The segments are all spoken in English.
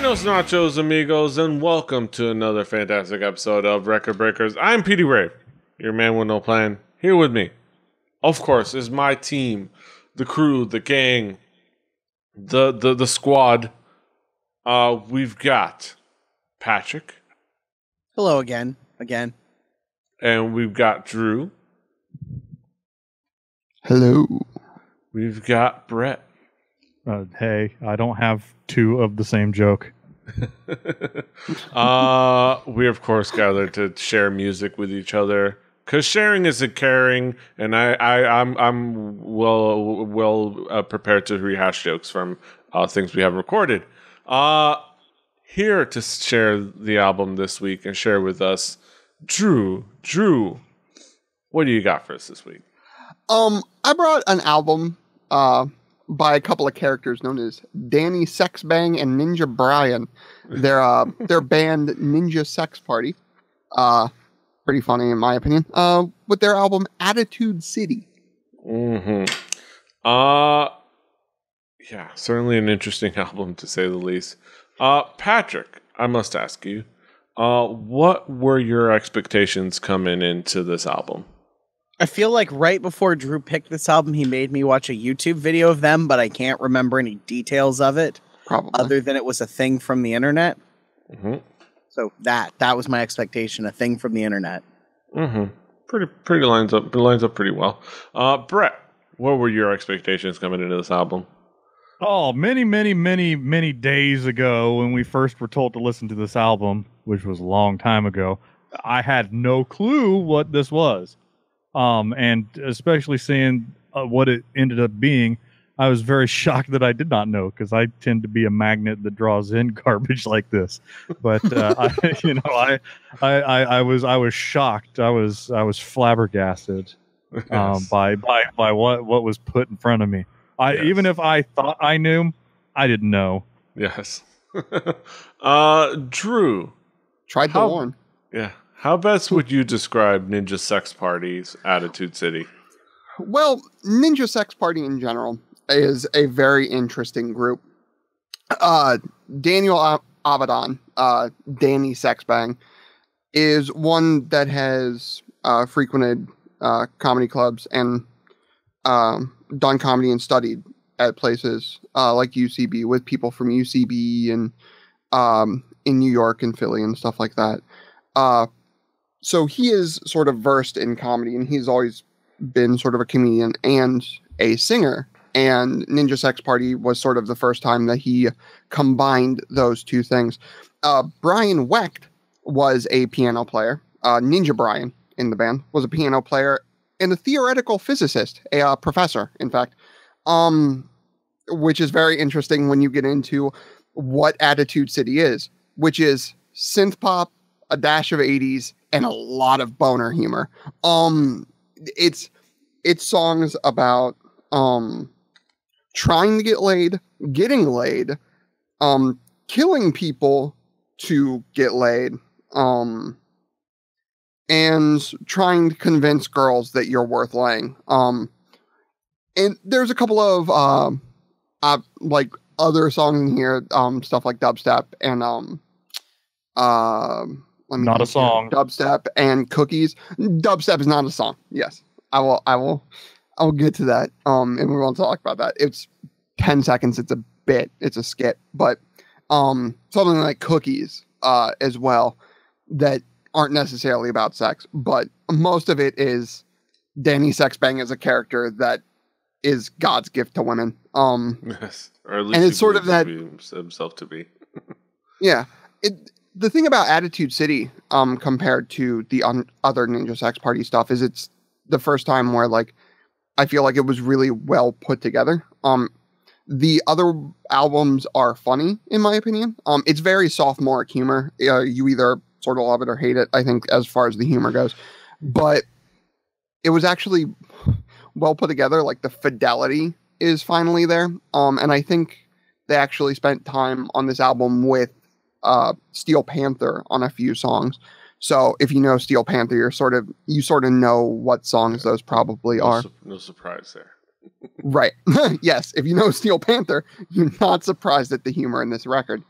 Buenos nachos, amigos, and welcome to another fantastic episode of Record Breakers. I'm Petey Ray, your man with no plan. Here with me, of course, is my team, the crew, the gang, the squad. We've got Patrick. Hello again. And we've got Drew. Hello. We've got Brett. Hey, I don't have two of the same joke. We of course gathered to share music with each other because sharing isn't caring, and I'm well prepared to rehash jokes from things we have recorded. Here to share the album this week and share with us, Drew, what do you got for us this week? I brought an album by a couple of characters known as Danny Sexbang and Ninja Brian. Their band Ninja Sex Party. Pretty funny in my opinion. With their album Attitude City. Mm-hmm. Yeah, certainly an interesting album to say the least. Patrick, I must ask you, what were your expectations coming into this album? I feel like right before Drew picked this album, he made me watch a YouTube video of them, but I can't remember any details of it. Probably. Other than it was a thing from the internet. Mm-hmm. So that was my expectation, a thing from the internet. Mm-hmm. Pretty lines up pretty well. Brett, what were your expectations coming into this album? Oh, many days ago when we first were told to listen to this album, which was a long time ago, I had no clue what this was. And especially seeing what it ended up being, I was very shocked that I did not know, because I tend to be a magnet that draws in garbage like this. But I was shocked. I was flabbergasted Yes. by what was put in front of me. Yes. Even if I thought I knew, I didn't know. Yes. Drew. Tried to warn. Yeah. How best would you describe Ninja Sex Party's Attitude City? Well, Ninja Sex Party in general is a very interesting group. Daniel Abaddon, Danny Sexbang, is one that has frequented comedy clubs and done comedy and studied at places like UCB with people from UCB and in New York and Philly and stuff like that. So he is sort of versed in comedy, and he's always been sort of a comedian and a singer. And Ninja Sex Party was sort of the first time that he combined those two things. Brian Wecht was a piano player. Ninja Brian in the band was a piano player and a theoretical physicist, a professor, in fact, which is very interesting when you get into what Attitude City is, which is synth pop, a dash of 80s, and a lot of boner humor. It's songs about trying to get laid, getting laid, killing people to get laid, and trying to convince girls that you're worth laying. And there's a couple of like other songs in here, stuff like dubstep and Not a song. Dubstep and Cookies. Dubstep is not a song. Yes, I will get to that. And we won't talk about that. It's 10 seconds. It's a bit. It's a skit. But something like Cookies as well that aren't necessarily about sex, but most of it is Danny Sexbang as a character that is God's gift to women. Yes, or at least and it's sort of that himself to be. Yeah. The thing about Attitude City, compared to the other Ninja Sex Party stuff, is it's the first time where, like, I feel like it was really well put together. The other albums are funny, in my opinion. It's very sophomoric humor. You either sort of love it or hate it, I think, as far as the humor goes. But it was actually well put together. Like, the fidelity is finally there. And I think they actually spent time on this album with Steel Panther on a few songs. So if you know Steel Panther, you sort of know what songs those probably are. No surprise there. Right. Yes. If you know Steel Panther, you're not surprised at the humor in this record.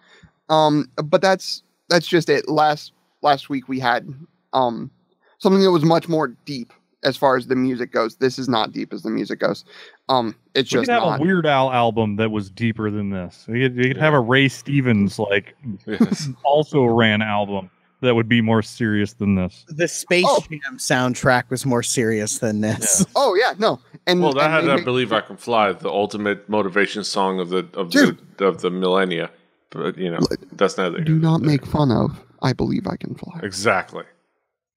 But that's just it. Last week we had something that was much more deep as far as the music goes. This is not deep as the music goes. It's We just could have not. a Weird Al album that was deeper than this. You could have a Ray Stevens Yes. also ran album that would be more serious than this. The Space Jam soundtrack was more serious than this. Oh yeah, no. And Well, that and had they I make- Believe I Can Fly, the ultimate motivation song of the millennia. But that's neither. do not make fun of I Believe I Can Fly. Exactly.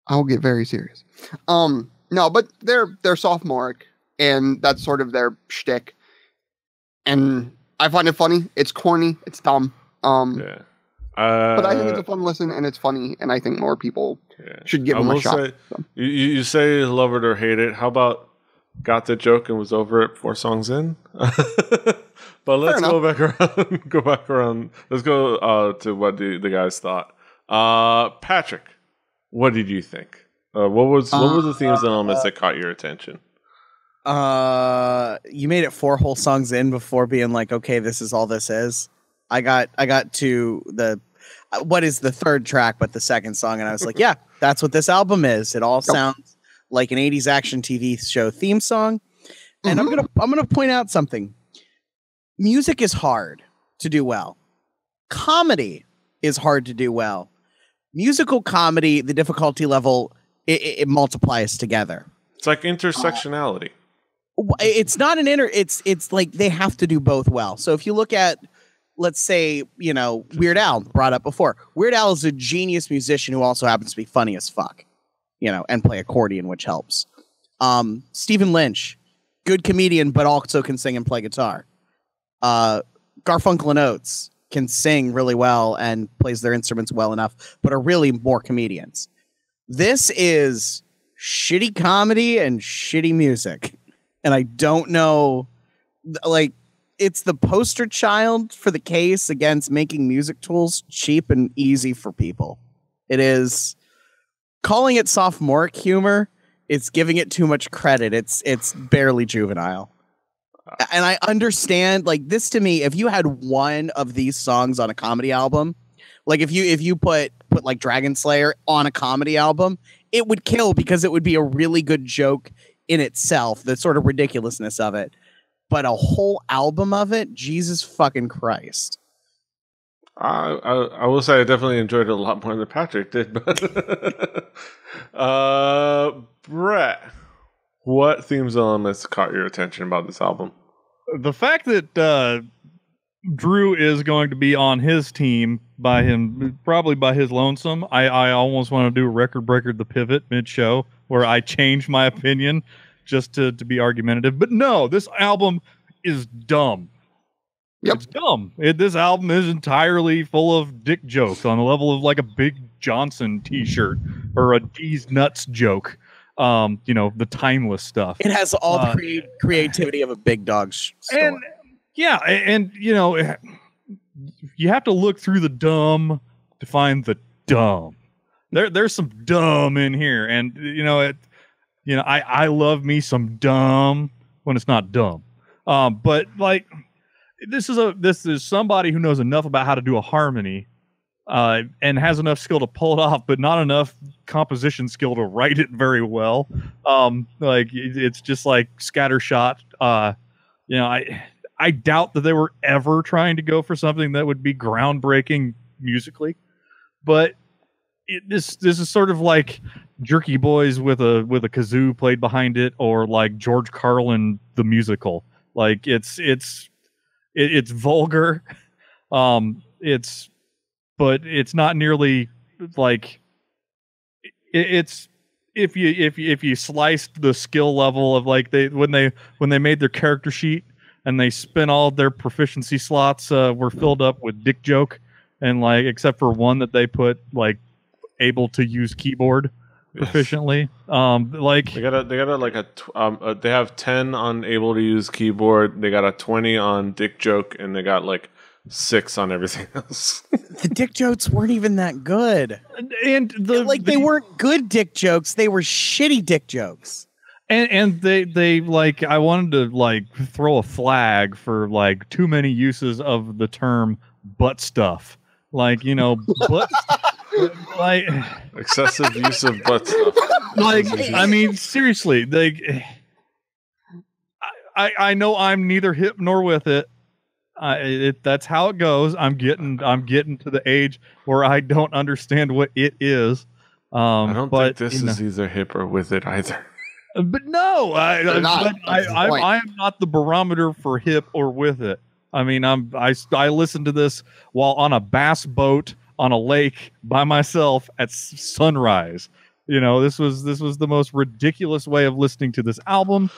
I'll get very serious. No, but they're sophomoric, and that's sort of their shtick. And I find it funny. It's corny. It's dumb. Yeah. But I think it's a fun listen, and it's funny, and I think more people should give them a shot. Say, you say love it or hate it. How about got the joke and was over it 4 songs in? But let's go back around. Go back around. Let's go to what the guys thought. Patrick, what did you think? What were the themes and elements that caught your attention? You made it 4 whole songs in before being like, okay, this is all this is. I got to the what is the 3rd track, but the 2nd song, and I was like, yeah, that's what this album is. It all sounds like an 80s action TV show theme song. And I'm gonna point out something. Music is hard to do well. Comedy is hard to do well. Musical comedy, the difficulty level, it multiplies together. It's like intersectionality. It's not an it's like they have to do both well. So if you look at, let's say, Weird Al, brought up before. Weird Al is a genius musician who also happens to be funny as fuck, and play accordion, which helps. Stephen Lynch, good comedian, but also can sing and play guitar. Garfunkel and Oates can sing really well and plays their instruments well enough, but are really more comedians. This is shitty comedy and shitty music. And I don't know, it's the poster child for the case against making music tools cheap and easy for people. It is calling it sophomoric humor. It's giving it too much credit. It's barely juvenile. And I understand, this to me, if you had one of these songs on a comedy album, if you put like Dragon Slayer on a comedy album, it would kill because it would be a really good joke in itself, the sort of ridiculousness of it. But a whole album of it, Jesus fucking Christ. I will say I definitely enjoyed it a lot more than Patrick did. But Brett, what themes and elements caught your attention about this album? The fact that Drew is going to be on his team probably by his lonesome. I almost want to do a record breaker, the pivot mid-show, where I change my opinion just to be argumentative. But no, this album is dumb. Yep. It's dumb. This album is entirely full of dick jokes on the level of like a Big Johnson t-shirt or a D's Nuts joke. The timeless stuff. It has all the creativity of a big dog store. And you have to look through the dumb to find the dumb. There's some dumb in here, and I love me some dumb when it's not dumb. But this is somebody who knows enough about how to do a harmony, and has enough skill to pull it off, but not enough composition skill to write it very well. It's just like scattershot. I doubt that they were ever trying to go for something that would be groundbreaking musically, but this is sort of like Jerky Boys with a kazoo played behind it, or like George Carlin the musical. It's vulgar. But it's not nearly like it's if you sliced the skill level of when they made their character sheet and they spent all their proficiency slots were filled up with dick joke, and except for one that they put able to use keyboard proficiently. They have 10 on able to use keyboard. They got a 20 on dick joke, and they got 6 on everything else. The dick jokes weren't even that good. And they weren't good dick jokes. They were shitty dick jokes. And they I wanted to throw a flag for too many uses of the term butt stuff. like, you know, but like excessive use of butt stuff. Like, I mean, seriously, like, I know I'm neither hip nor with it. That's how it goes. I'm getting to the age where I don't understand what it is. I don't think this is either hip or with it either. But no, I am not the barometer for hip or with it. I mean, I listened to this while on a bass boat on a lake by myself at sunrise. You know, this was the most ridiculous way of listening to this album,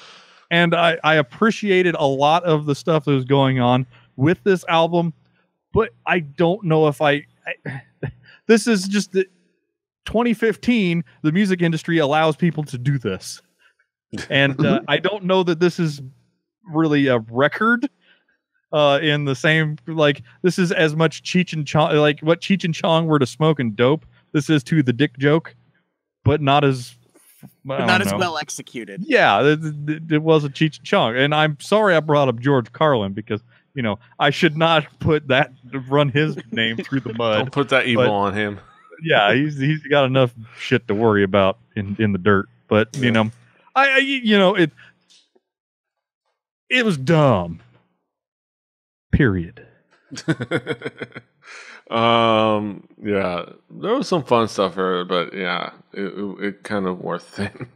and I appreciated a lot of the stuff that was going on with this album, but I don't know if this is just the 2015. The music industry allows people to do this, and I don't know that this is really a record. In the same, like, this is as much Cheech and Chong, like what Cheech and Chong were to Smoke and Dope. This is to The Dick Joke, but not as well executed. Yeah, it was a Cheech and Chong, and I'm sorry I brought up George Carlin because, you know, I should not run his name through the mud. Don't put that evil on him. Yeah, he's got enough shit to worry about in the dirt. But you know, it was dumb. Period. Yeah, there was some fun stuff here, but yeah, it kind of wore thin.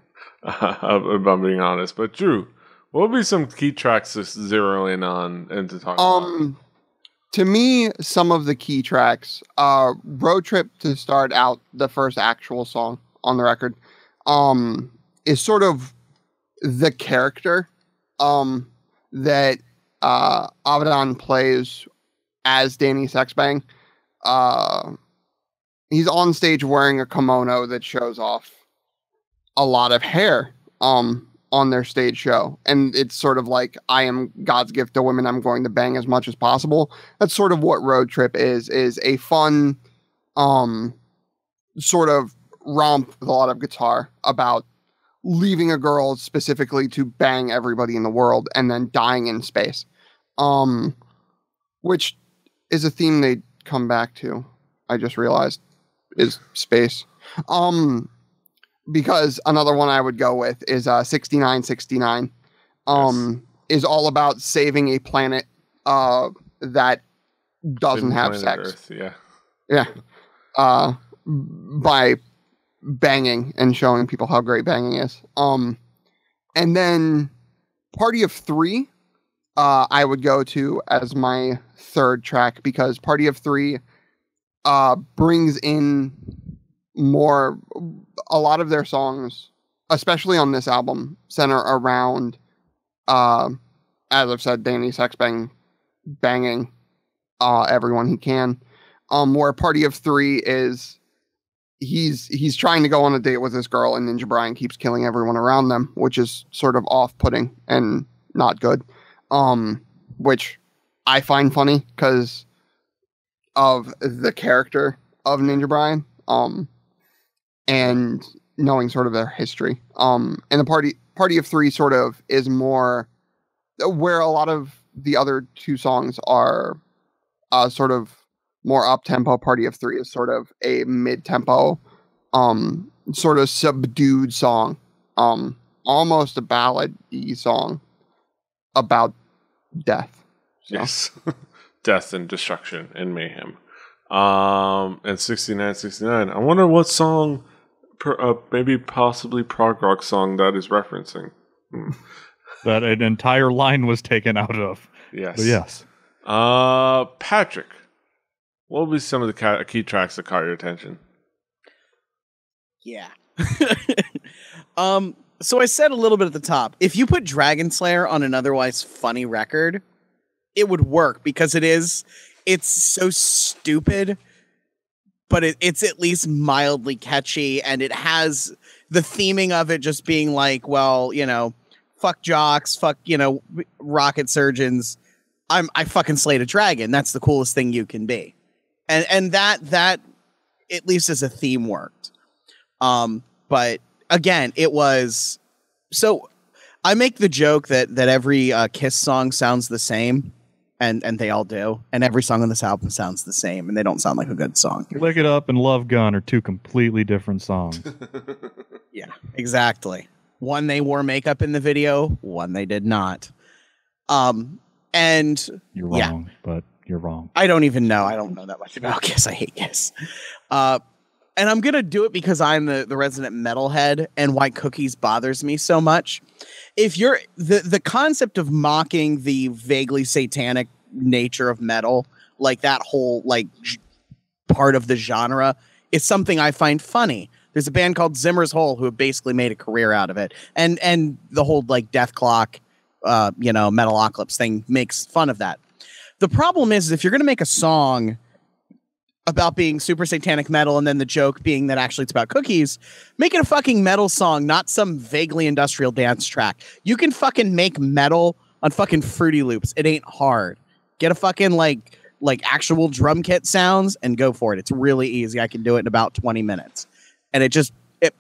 About being honest, but Drew, what would be some key tracks to zero in on and to talk about? To me, some of the key tracks, Road Trip to start out, the first actual song on the record, is sort of the character that Abaddon plays as Danny Sexbang. He's on stage wearing a kimono that shows off a lot of hair on their stage show, and it's sort of like, I am God's gift to women, I'm going to bang as much as possible. That's sort of what Road Trip is a fun sort of romp with a lot of guitar about leaving a girl specifically to bang everybody in the world and then dying in space, which is a theme they come back to, I just realized, is space. Because another one I would go with is 6969. Is all about saving a planet that doesn't have sex. Earth, yeah. By banging and showing people how great banging is. And then Party of Three, I would go to as my third track, because Party of Three brings in a lot of their songs, especially on this album, center around, as I've said, Danny Sexbang banging everyone he can. Where Party of Three is, he's trying to go on a date with this girl, and Ninja Brian keeps killing everyone around them, which is sort of off-putting and not good. Which I find funny because of the character of Ninja Brian. And knowing sort of their history. And the Party of Three sort of is more where a lot of the other two songs are sort of more up-tempo. Party of Three is sort of a mid-tempo, sort of subdued song. Almost a ballad-y song about death. So. Yes. Death and destruction and mayhem. And 6969. I wonder what song, maybe possibly prog rock song, that is referencing. That an entire line was taken out of. Yes. But yes. Patrick, what would be some of the key tracks that caught your attention? Yeah. So I said a little bit at the top, if you put Dragon Slayer on an otherwise funny record, it would work, because it's so stupid, but it's at least mildly catchy, and it has the theming of it just being like, well, you know, fuck jocks, fuck, you know, rocket surgeons. I fucking slayed a dragon. That's the coolest thing you can be. And that at least as a theme worked. But again, it was, so I make the joke that every Kiss song sounds the same. and they all do. And every song on this album sounds the same, and they don't sound like a good song. Lick It Up and Love Gun are two completely different songs. Yeah, exactly. One, they wore makeup in the video. One, they did not. And You're wrong, but you're wrong. I don't even know. I don't know that much about Kiss. I hate Kiss. And I'm going to do it because I'm the resident metalhead and why Cookies bothers me so much. If you're the concept of mocking the vaguely satanic nature of metal, like that whole part of the genre, is something I find funny. There's a band called Zimmer's Hole who have basically made a career out of it. And the whole Death Clock, Metalocalypse thing makes fun of that. The problem is if you're going to make a song about being super satanic metal and then the joke being that actually it's about cookies, make it a fucking metal song, not some vaguely industrial dance track. You can fucking make metal on fucking Fruity Loops. It ain't hard. Get a fucking like actual drum kit sounds and go for it. It's really easy. I can do it in about 20 minutes. And it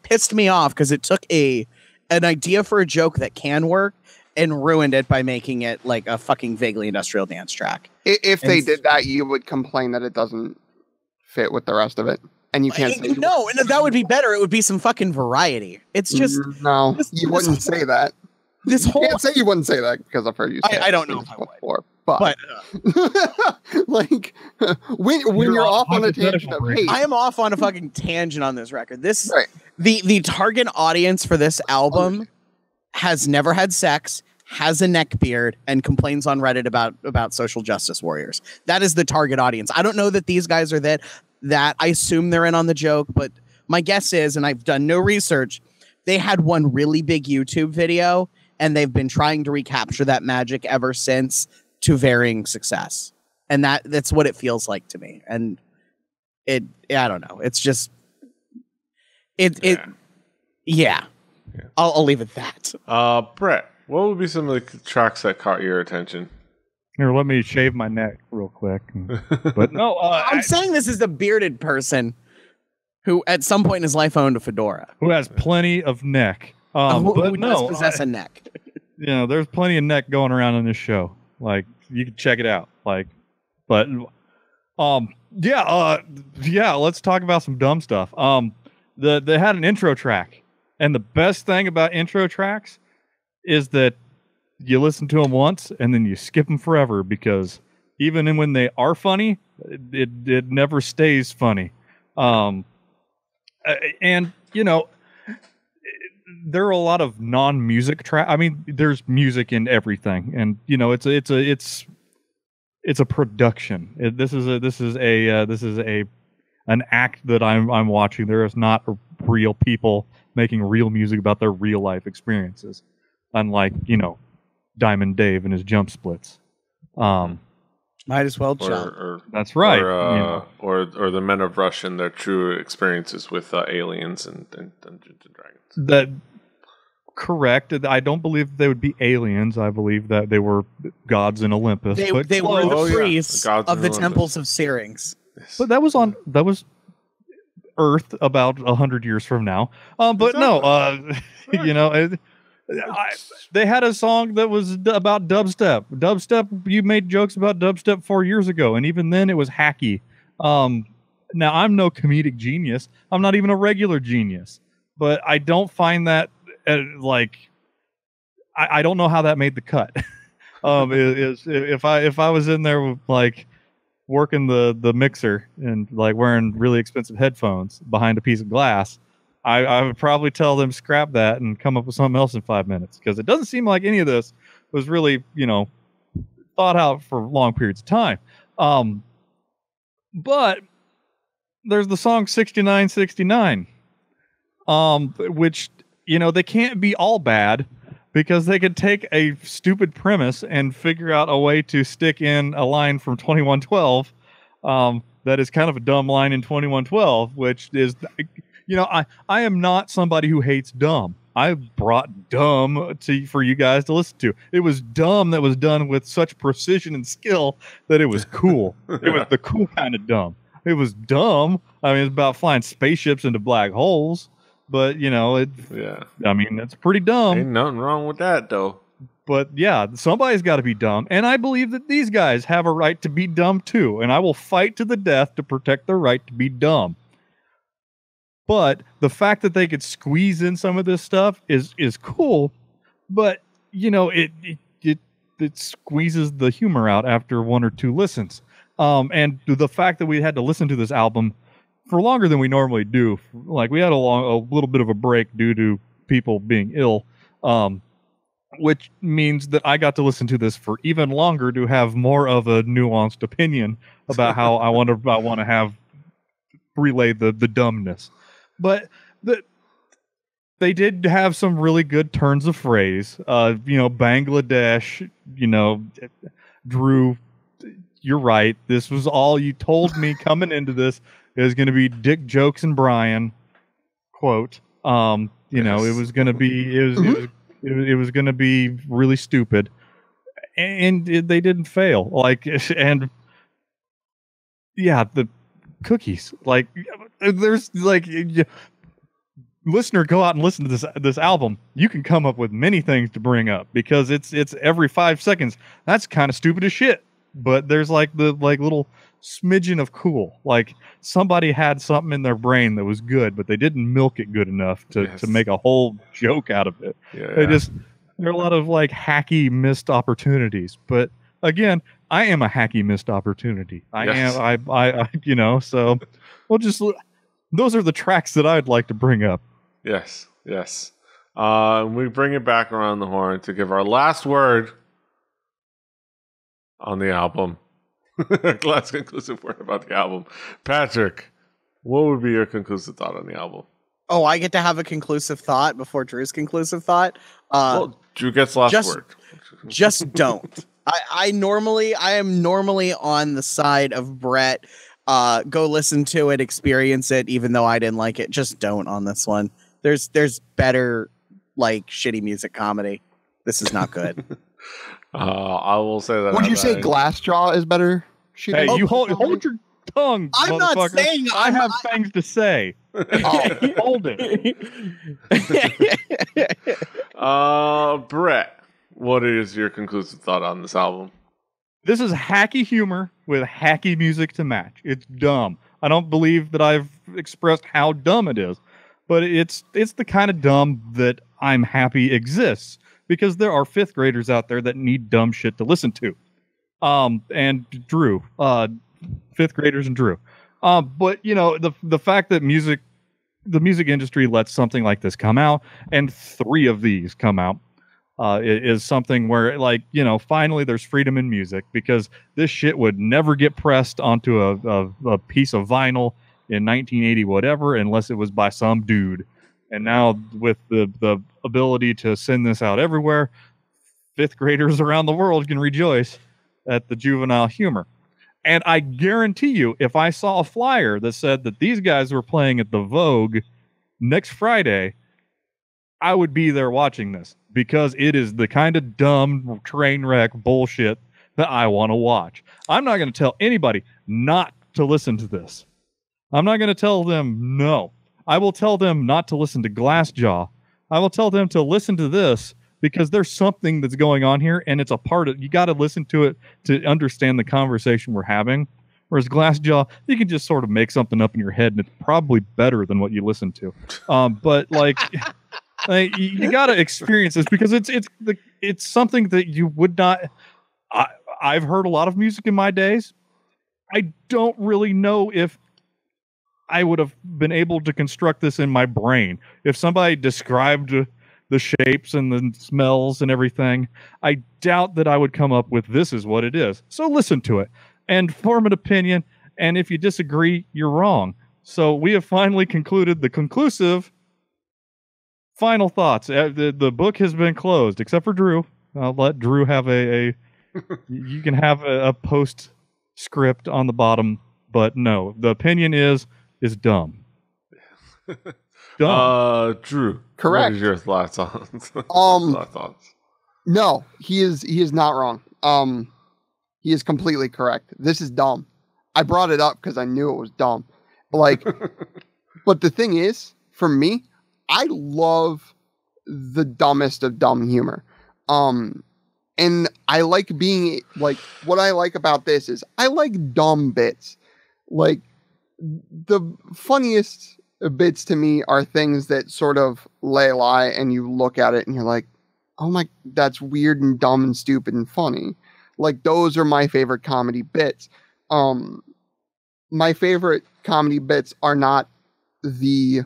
pissed me off because it took an idea for a joke that can work and ruined it by making it like a fucking vaguely industrial dance track. If they did that, you would complain that it doesn't fit with the rest of it, and you can't say no. That would be better. It would be some fucking variety. It's just no. You wouldn't say that. This whole can't say you wouldn't say that because I've heard you say I don't know if I would. Before, but like when you're off on a tangent of hate, I am off on a fucking tangent on this record. This right. The target audience for this album has never had sex, has a neck beard, and complains on Reddit about social justice warriors. That is the target audience. I don't know that these guys are that I assume they're in on the joke, but my guess is, and I've done no research, they had one really big YouTube video, and they've been trying to recapture that magic ever since to varying success. And that's what it feels like to me. And I don't know. It's just, yeah. I'll leave it at that. Brett, what would be some of the tracks that caught your attention? Here, let me shave my neck real quick. But no, I'm saying this is a bearded person who at some point in his life owned a fedora. Who has plenty of neck. Who does possess a neck. There's plenty of neck going around in this show. Like, you can check it out. Let's talk about some dumb stuff. They had an intro track. And the best thing about intro tracks is that you listen to them once and then you skip them forever, because even when they are funny, it never stays funny. And there are a lot of non-music track. I mean, there's music in everything, and it's a production. This is an act that I'm watching. There is not real people making real music about their real life experiences, unlike Diamond Dave and his jump splits. Might as well jump. That's right. Or the Men of Rush and their true experiences with aliens and Dungeons and Dragons. That correct. I don't believe they would be aliens. I believe that they were gods in Olympus. They were the priests of the temples of Syrinx. But that was Earth about 100 years from now. But no, they had a song that was about dubstep. Dubstep, you made jokes about dubstep 4 years ago, and even then it was hacky. Now, I'm no comedic genius. I'm not even a regular genius. But I don't find that, I don't know how that made the cut. If I was in there working the mixer and wearing really expensive headphones behind a piece of glass, I would probably tell them scrap that and come up with something else in 5 minutes, because it doesn't seem like any of this was really thought out for long periods of time. But there's the song 6969, which they can't be all bad, because they could take a stupid premise and figure out a way to stick in a line from 2112 that is kind of a dumb line in 2112, which is, I am not somebody who hates dumb. I brought dumb for you guys to listen to. It was dumb that was done with such precision and skill that it was cool. It was the cool kind of dumb. It was dumb. I mean, it's about flying spaceships into black holes. But, I mean, it's pretty dumb. Ain't nothing wrong with that, though. But yeah, somebody's got to be dumb. And I believe that these guys have a right to be dumb too. And I will fight to the death to protect their right to be dumb. But the fact that they could squeeze in some of this stuff is cool. But, you know, it squeezes the humor out after one or two listens. And the fact that we had to listen to this album for longer than we normally do, like we had a little bit of a break due to people being ill, which means that I got to listen to this for even longer to have more of a nuanced opinion about how I want to have relay the dumbness. But they did have some really good turns of phrase. Bangladesh, Drew, you're right. This was all you told me coming into this. It was going to be Dick, Jokes, and Brian, quote. Yes. It was going to be, it was going to be really stupid. And they didn't fail. The cookies, listener, go out and listen to this album. You can come up with many things to bring up because it's every 5 seconds. That's kind of stupid as shit. But there's little smidgen of cool. Like somebody had something in their brain that was good, but they didn't milk it good enough to make a whole joke out of it. Yeah. There are a lot of hacky missed opportunities. But again, I am a hacky missed opportunity. So those are the tracks that I'd like to bring up. Yes. We bring it back around the horn to give our last word on the album. Last conclusive word about the album. Patrick, what would be your conclusive thought on the album? Oh, I get to have a conclusive thought before Drew's conclusive thought? Drew gets last word. Just don't. I am normally on the side of Brett. Go listen to it, experience it, even though I didn't like it. Just don't on this one. There's better shitty music comedy. This is not good. I will say that. Would you say Glassjaw is better? Hey, you hold your tongue. I'm not saying I have things to say. Hold it. Brett, what is your conclusive thought on this album? This is hacky humor with hacky music to match. It's dumb. I don't believe that I've expressed how dumb it is, but it's the kind of dumb that I'm happy exists because there are fifth graders out there that need dumb shit to listen to. And Drew, fifth graders and Drew. But the fact that the music industry lets something like this come out, and 3 of these come out, is something where finally there's freedom in music, because this shit would never get pressed onto a piece of vinyl in 1980 whatever unless it was by some dude. And now with the ability to send this out everywhere, fifth graders around the world can rejoice at the juvenile humor. And I guarantee you, if I saw a flyer that said that these guys were playing at the Vogue next Friday, I would be there watching this, because it is the kind of dumb train wreck bullshit that I want to watch. I'm not going to tell anybody not to listen to this. I'm not going to tell them no. I will tell them not to listen to Glassjaw. I will tell them to listen to this, because there's something that's going on here, and it's a part of, you got to listen to it to understand the conversation we're having. Whereas Glassjaw, you can just sort of make something up in your head, and it's probably better than what you listen to. But you got to experience this, because it's something that you would not. I've heard a lot of music in my days. I don't really know if I would have been able to construct this in my brain. If somebody described the shapes and the smells and everything, I doubt that I would come up with this is what it is. So listen to it and form an opinion. And if you disagree, you're wrong. So we have finally concluded the conclusive final thoughts. The book has been closed, except for Drew. I'll let Drew have you can have a postscript on the bottom, but no, the opinion is dumb. Dumb. Drew, correct. What is your thoughts on? Thoughts? No, he is not wrong. He is completely correct. This is dumb. I brought it up because I knew it was dumb. But the thing is, for me, I love the dumbest of dumb humor. And I like being like, what I like about this is I like dumb bits. Like, the funniest bits to me are things that sort of lay lie and you look at it and you're like, oh my, that's weird and dumb and stupid and funny. Like, those are my favorite comedy bits. My favorite comedy bits are not the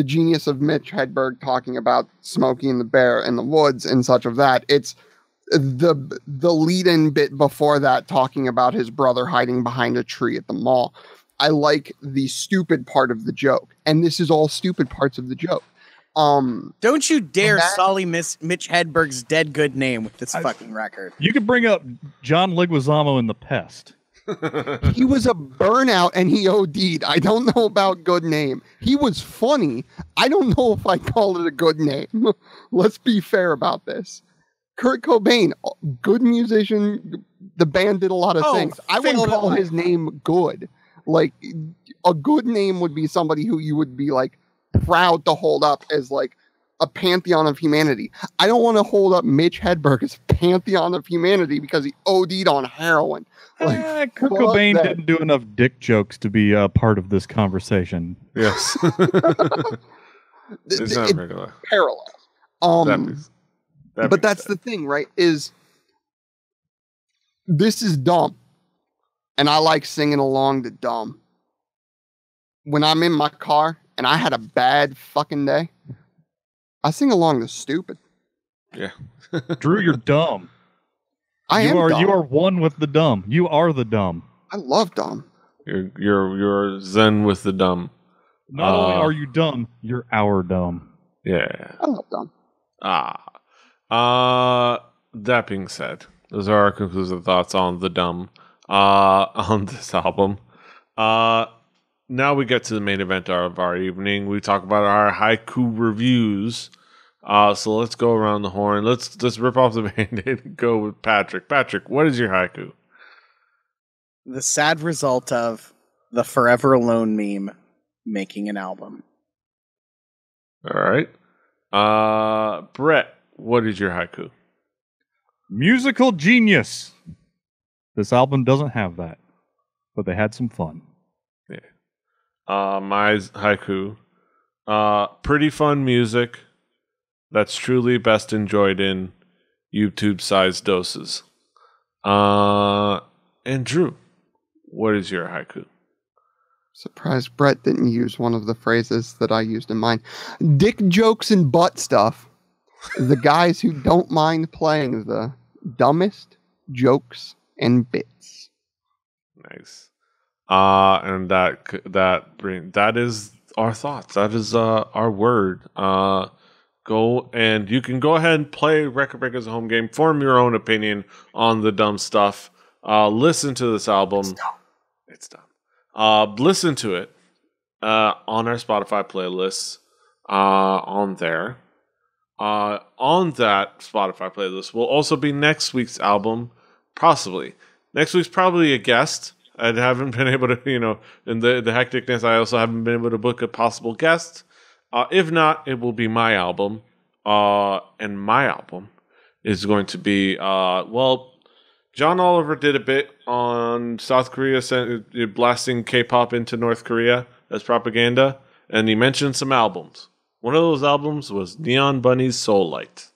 genius of Mitch Hedberg talking about Smokey and the Bear in the woods and such of that. It's the lead-in bit before that talking about his brother hiding behind a tree at the mall. I like the stupid part of the joke, and this is all stupid parts of the joke. Don't you dare sully Mitch Hedberg's dead good name with this fucking record. You could bring up John Leguizamo in The Pest. He was a burnout and he OD'd. I don't know about good name. He was funny. I don't know if I call it a good name. Let's be fair about this. Kurt Cobain, good musician. The band did a lot of things. I wouldn't call his name good. Like, a good name would be somebody who you would be like proud to hold up as like a pantheon of humanity. I don't want to hold up Mitch Hedberg as a pantheon of humanity because he OD'd on heroin. Like, Kurt Cobain didn't do enough dick jokes to be part of this conversation. Yes. It's not regular. Parallel. But that's the thing, right? Is this is dumb. And I like singing along to dumb. When I'm in my car and I had a bad fucking day, I sing along to stupid. Yeah. Drew, you're dumb. You are one with the dumb. You are the dumb. I love dumb. You're zen with the dumb. Not only are you dumb, you're our dumb. Yeah. I love dumb. That being said, those are our conclusive thoughts on the dumb on this album. Now we get to the main event of our evening. We talk about our haiku reviews. So let's go around the horn. Let's rip off the Band-Aid and go with Patrick. Patrick, what is your haiku? The sad result of the Forever Alone meme making an album. All right. Brett, what is your haiku? Musical genius. This album doesn't have that, but they had some fun. Yeah. My haiku. Pretty fun music that's truly best enjoyed in YouTube-sized doses. And Drew, what is your haiku? Surprised Brett didn't use one of the phrases that I used in mine. Dick jokes and butt stuff. The guys who don't mind playing the dumbest jokes and bits. Nice. And that is our thoughts. That is our word. Go and you can go ahead and play Record Breakers home game. Form your own opinion on the dumb stuff. Listen to this album. It's dumb. Listen to it on our Spotify playlists. On there. On that Spotify playlist will also be next week's album. Possibly. Next week's probably a guest. I haven't been able to, in the hecticness, I also haven't been able to book a possible guest. If not, it will be my album. And my album is going to be, John Oliver did a bit on South Korea blasting K-pop into North Korea as propaganda, and he mentioned some albums. One of those albums was Neon Bunny's Soul Light.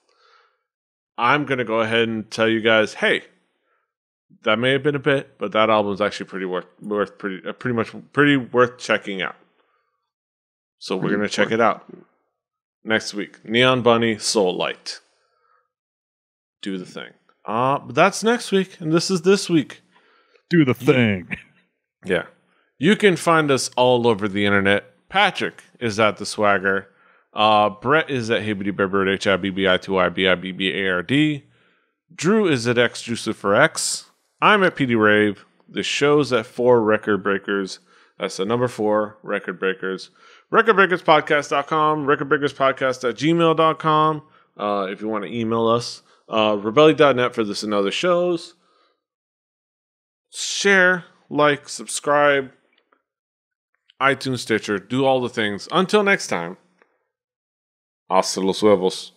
I'm going to go ahead and tell you guys, hey, that may have been a bit, but that album is actually pretty worth checking out. So we're going to check it out next week. Neon Bunny, Soul Light. Do the thing. But that's next week, and this is this week. Do the thing. Yeah. You can find us all over the internet. Patrick is at The Swagger. Brett is at HibbityBibberd, HIBBI2IBIBBARD. Drew is at XJuciferX. I'm at PD Rave. The show's at 4 Record Breakers. That's the number 4 Record Breakers. RecordBreakersPodcast.com, RecordBreakersPodcast@gmail.com. If you want to email us, Rebelli.net for this and other shows. Share, like, subscribe, iTunes, Stitcher, do all the things. Until next time, hasta los huevos.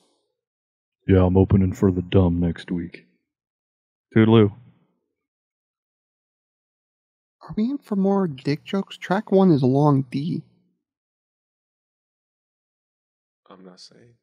Yeah, I'm opening for the dumb next week. Toodaloo. Are we in for more dick jokes? Track 1 is a long D. I'm not saying.